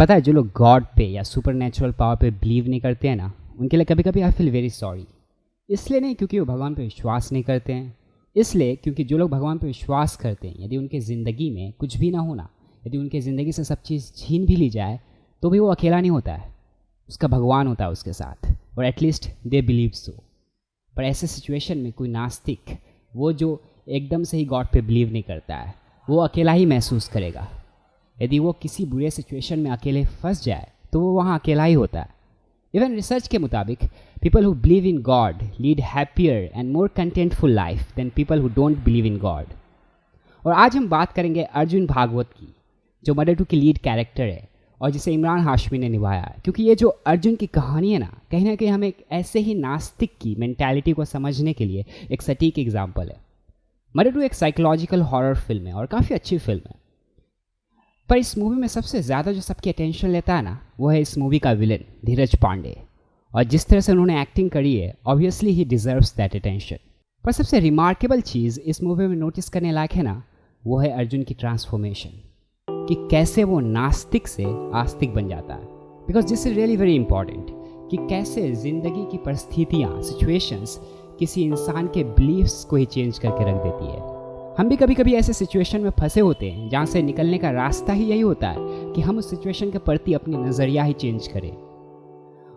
पता है, जो लोग गॉड पे या सुपर नेचुरल पावर पे बिलीव नहीं करते हैं ना, उनके लिए कभी कभी आई फील वेरी सॉरी। इसलिए नहीं क्योंकि वो भगवान पे विश्वास नहीं करते हैं, इसलिए क्योंकि जो लोग भगवान पे विश्वास करते हैं, यदि उनके ज़िंदगी में कुछ भी ना होना, यदि उनके ज़िंदगी से सब चीज़ छीन भी ली जाए, तो भी वो अकेला नहीं होता है, उसका भगवान होता है उसके साथ, और एटलीस्ट दे बिलीव सो। पर ऐसे सिचुएशन में कोई नास्तिक, वो जो एकदम से ही गॉड पे बिलीव नहीं करता है, वो अकेला ही महसूस करेगा। यदि वो किसी बुरे सिचुएशन में अकेले फंस जाए तो वो वहाँ अकेला ही होता है। इवन रिसर्च के मुताबिक people who believe in God lead happier and more contentful life than people who don't believe in God. और आज हम बात करेंगे अर्जुन भागवत की, जो मदर 2 की लीड कैरेक्टर है और जिसे इमरान हाशमी ने निभाया है। क्योंकि ये जो अर्जुन की कहानी है ना कहीं हमें एक ऐसे ही नास्तिक की मेंटालिटी को समझने के लिए एक सटीक एग्जाम्पल है। मदर 2 एक साइकोलॉजिकल हॉरर फिल्म है और काफ़ी अच्छी फिल्म है। पर इस मूवी में सबसे ज़्यादा जो सबकी अटेंशन लेता है ना, वो है इस मूवी का विलन धीरज पांडे। और जिस तरह से उन्होंने एक्टिंग करी है, obviously he deserves that attention. पर सबसे रिमार्केबल चीज़ इस मूवी में नोटिस करने लायक है ना, वो है अर्जुन की ट्रांसफॉर्मेशन, कि कैसे वो नास्तिक से आस्तिक बन जाता है। Because this is really very important, कि कैसे ज़िंदगी की परिस्थितियाँ, सिचुएशंस किसी इंसान के बिलीव्स को ही चेंज करके रख देती है। हम भी कभी कभी ऐसे सिचुएशन में फंसे होते हैं जहाँ से निकलने का रास्ता ही यही होता है कि हम उस सिचुएशन के प्रति अपनी नज़रिया ही चेंज करें।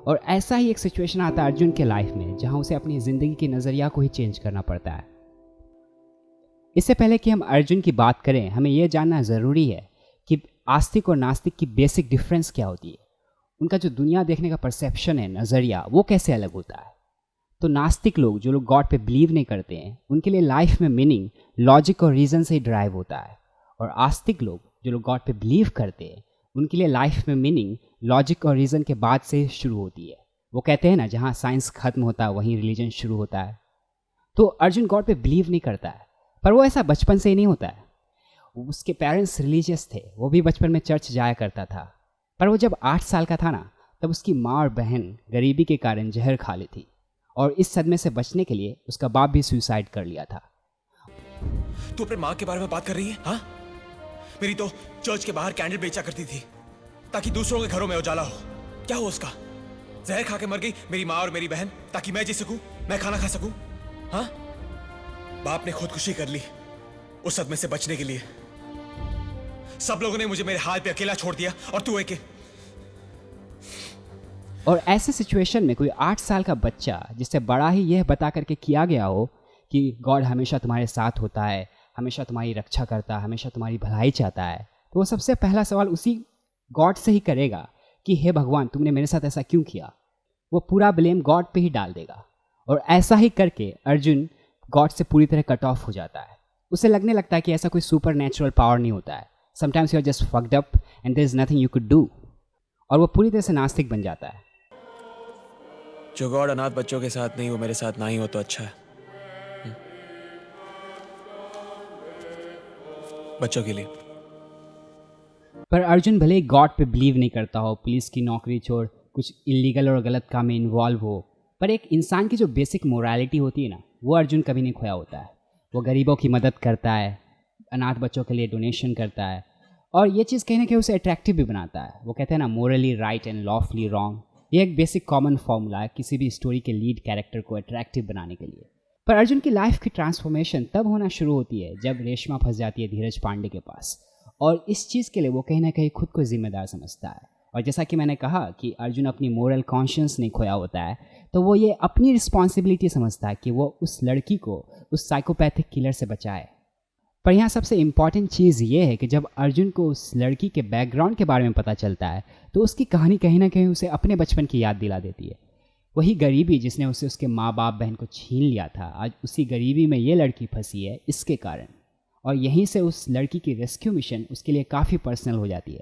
और ऐसा ही एक सिचुएशन आता है अर्जुन के लाइफ में, जहाँ उसे अपनी ज़िंदगी के नज़रिया को ही चेंज करना पड़ता है। इससे पहले कि हम अर्जुन की बात करें, हमें यह जानना ज़रूरी है कि आस्तिक और नास्तिक की बेसिक डिफरेंस क्या होती है। उनका जो दुनिया देखने का परसेप्शन है, नज़रिया, वो कैसे अलग होता है। तो नास्तिक लोग, जो लोग गॉड पे बिलीव नहीं करते हैं, उनके लिए लाइफ में मीनिंग लॉजिक और रीज़न से ही ड्राइव होता है। और आस्तिक लोग, जो लोग गॉड पे बिलीव करते हैं, उनके लिए लाइफ में मीनिंग लॉजिक और रीज़न के बाद से शुरू होती है। वो कहते हैं ना, जहाँ साइंस खत्म होता है वहीं रिलीजन शुरू होता है। तो अर्जुन गॉड पे बिलीव नहीं करता है, पर वो ऐसा बचपन से ही नहीं होता है। उसके पेरेंट्स रिलीजियस थे, वो भी बचपन में चर्च जाया करता था। पर वो जब 8 साल का था ना, तब उसकी माँ और बहन गरीबी के कारण जहर खा ली थी, और इस सदमे से बचने के लिए उसका बाप भी सुसाइड कर लिया था। तू अपने माँ के बारे में बात कर रही है? हाँ, मेरी तो चर्च के बाहर कैंडल बेचा करती थी ताकि दूसरों के घरों में उजाला हो। क्या हो उसका? जहर खा के मर गई मेरी माँ और मेरी बहन ताकि मैं जी सकूं, मैं खाना खा सकूं। हाँ, बाप ने खुदकुशी कर ली उस सदमे से बचने के लिए। सब लोगों ने मुझे मेरे हाल पे अकेला छोड़ दिया, और तू एक। और ऐसे सिचुएशन में कोई 8 साल का बच्चा, जिससे बड़ा ही यह बता करके किया गया हो कि गॉड हमेशा तुम्हारे साथ होता है, हमेशा तुम्हारी रक्षा करता है, हमेशा तुम्हारी भलाई चाहता है, तो वो सबसे पहला सवाल उसी गॉड से ही करेगा कि हे भगवान, तुमने मेरे साथ ऐसा क्यों किया। वो पूरा ब्लेम गॉड पे ही डाल देगा। और ऐसा ही करके अर्जुन गॉड से पूरी तरह कट ऑफ हो जाता है। उसे लगने लगता है कि ऐसा कोई सुपर नेचुरल पावर नहीं होता है। Sometimes you are just fucked up and there is nothing you could do. और वो पूरी तरह से नास्तिक बन जाता है। जो गॉड अनाथ बच्चों के साथ नहीं, वो मेरे साथ ना ही हो तो अच्छा है। बच्चों के लिए। पर अर्जुन भले ही गॉड पे बिलीव नहीं करता हो, पुलिस की नौकरी छोड़ कुछ इलीगल और गलत काम में इन्वॉल्व हो, पर एक इंसान की जो बेसिक मोरालिटी होती है ना, वो अर्जुन कभी नहीं खोया होता है। वो गरीबों की मदद करता है, अनाथ बच्चों के लिए डोनेशन करता है, और ये चीज़ कहीं ना कहीं उसे अट्रैक्टिव भी बनाता है। वो कहते हैं ना, Morli right and lawfully wrong. ये एक बेसिक कॉमन फॉर्मूला है किसी भी स्टोरी के लीड कैरेक्टर को अट्रैक्टिव बनाने के लिए। पर अर्जुन की लाइफ की ट्रांसफॉर्मेशन तब होना शुरू होती है जब रेशमा फंस जाती है धीरज पांडे के पास, और इस चीज़ के लिए वो कहीं ना कहीं खुद को जिम्मेदार समझता है। और जैसा कि मैंने कहा कि अर्जुन अपनी मोरल कॉन्शियस नहीं खोया होता है, तो वो ये अपनी रिस्पॉन्सिबिलिटी समझता है कि वो उस लड़की को उस साइकोपैथिक किलर से बचाए। पर यहाँ सबसे इम्पॉर्टेंट चीज़ ये है कि जब अर्जुन को उस लड़की के बैकग्राउंड के बारे में पता चलता है, तो उसकी कहानी कहीं ना कहीं उसे अपने बचपन की याद दिला देती है। वही गरीबी जिसने उसे उसके माँ बाप बहन को छीन लिया था, आज उसी गरीबी में ये लड़की फंसी है इसके कारण। और यहीं से उस लड़की की रेस्क्यू मिशन उसके लिए काफ़ी पर्सनल हो जाती है।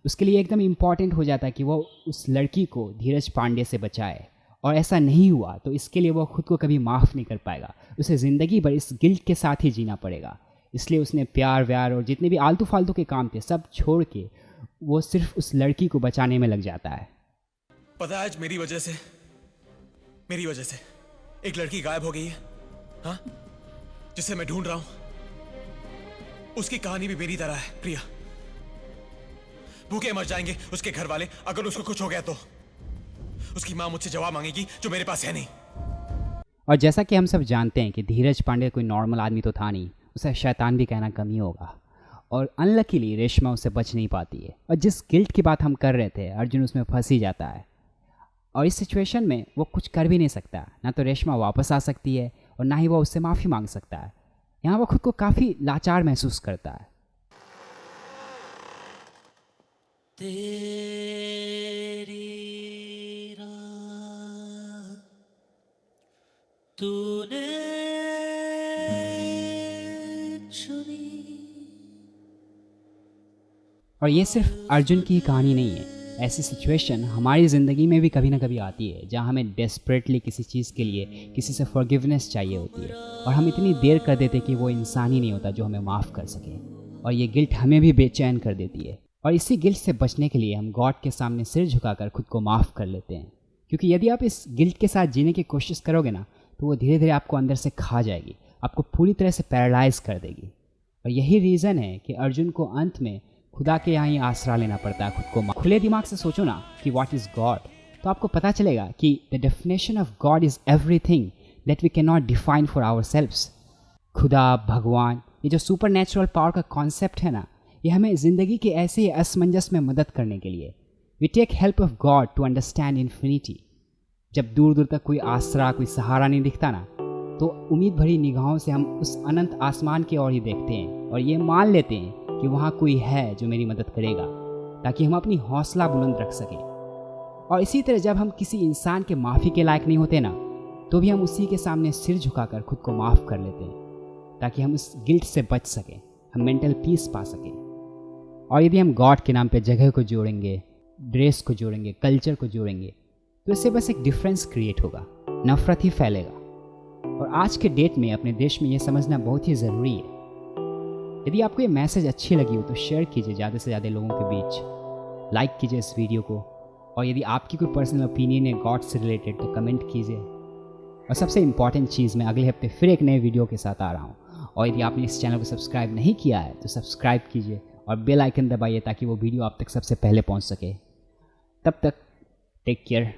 उसके लिए एकदम इम्पॉर्टेंट हो जाता है कि वो उस लड़की को धीरज पांडे से बचाए। और ऐसा नहीं हुआ तो इसके लिए वो खुद को कभी माफ़ नहीं कर पाएगा। उसे ज़िंदगी भर इस गिल्ट के साथ ही जीना पड़ेगा। इसलिए उसने प्यार व्यार और जितने भी आलतू फालतू के काम थे सब छोड़ के वो सिर्फ उस लड़की को बचाने में लग जाता है। पता है, आज मेरी वजह से एक लड़की गायब हो गई है, हाँ, जिसे मैं ढूंढ रहा हूं। उसकी कहानी भी मेरी तरह है प्रिया। भूखे मर जाएंगे उसके घर वाले अगर उसको कुछ हो गया तो। उसकी माँ मुझसे जवाब मांगेगी जो मेरे पास है नहीं। और जैसा कि हम सब जानते हैं कि धीरज पांडे कोई नॉर्मल आदमी तो था नहीं, उसे शैतान भी कहना कम ही होगा। और अनलकीली रेशमा उससे बच नहीं पाती है, और जिस गिल्ट की बात हम कर रहे थे अर्जुन उसमें फंस ही जाता है। और इस सिचुएशन में वो कुछ कर भी नहीं सकता, ना तो रेशमा वापस आ सकती है और ना ही वो उससे माफ़ी मांग सकता है। यहाँ वो खुद को काफ़ी लाचार महसूस करता है। तेरी राह तूने चुनी। और ये सिर्फ अर्जुन की ही कहानी नहीं है, ऐसी सिचुएशन हमारी ज़िंदगी में भी कभी ना कभी आती है जहाँ हमें डेस्परेटली किसी चीज़ के लिए किसी से फॉरगिवनेस चाहिए होती है, और हम इतनी देर कर देते कि वो इंसान ही नहीं होता जो हमें माफ़ कर सके, और ये गिल्ट हमें भी बेचैन कर देती है। और इसी गिल्ट से बचने के लिए हम गॉड के सामने सिर झुकाकर खुद को माफ़ कर लेते हैं, क्योंकि यदि आप इस गिल्ट के साथ जीने की कोशिश करोगे ना तो वो धीरे धीरे आपको अंदर से खा जाएगी, आपको पूरी तरह से पैरालाइज कर देगी। और यही रीज़न है कि अर्जुन को अंत में खुदा के यहाँ ही आसरा लेना पड़ता है खुद को। खुले दिमाग से सोचो ना कि व्हाट इज़ गॉड, तो आपको पता चलेगा कि the definition of God is everything that we can not define for ourselves. खुदा, भगवान, ये जो सुपर नेचुरल पावर का कॉन्सेप्ट है ना, ये हमें ज़िंदगी के ऐसे ही असमंजस में मदद करने के लिए। We take help of God to understand infinity. जब दूर दूर तक कोई आसरा, कोई सहारा नहीं दिखता ना, तो उम्मीद भरी निगाहों से हम उस अनंत आसमान की ओर ही देखते हैं और ये मान लेते हैं कि वहाँ कोई है जो मेरी मदद करेगा, ताकि हम अपनी हौसला बुलंद रख सकें। और इसी तरह जब हम किसी इंसान के माफ़ी के लायक नहीं होते ना, तो भी हम उसी के सामने सिर झुकाकर खुद को माफ़ कर लेते हैं, ताकि हम उस गिल्ट से बच सकें, हम मेंटल पीस पा सकें। और यदि हम गॉड के नाम पे जगह को जोड़ेंगे, ड्रेस को जोड़ेंगे, कल्चर को जोड़ेंगे, तो इससे बस एक डिफरेंस क्रिएट होगा, नफ़रत ही फैलेगा। और आज के डेट में अपने देश में ये समझना बहुत ही ज़रूरी है। यदि आपको ये मैसेज अच्छी लगी हो तो शेयर कीजिए ज़्यादा से ज़्यादा लोगों के बीच, लाइक कीजिए इस वीडियो को, और यदि आपकी कोई पर्सनल ओपिनियन है गॉड से रिलेटेड तो कमेंट कीजिए। और सबसे इम्पॉर्टेंट चीज़, मैं अगले हफ्ते फिर एक नए वीडियो के साथ आ रहा हूँ, और यदि आपने इस चैनल को सब्सक्राइब नहीं किया है तो सब्सक्राइब कीजिए और बेल आइकन दबाइए ताकि वो वीडियो आप तक सबसे पहले पहुँच सके। तब तक टेक केयर।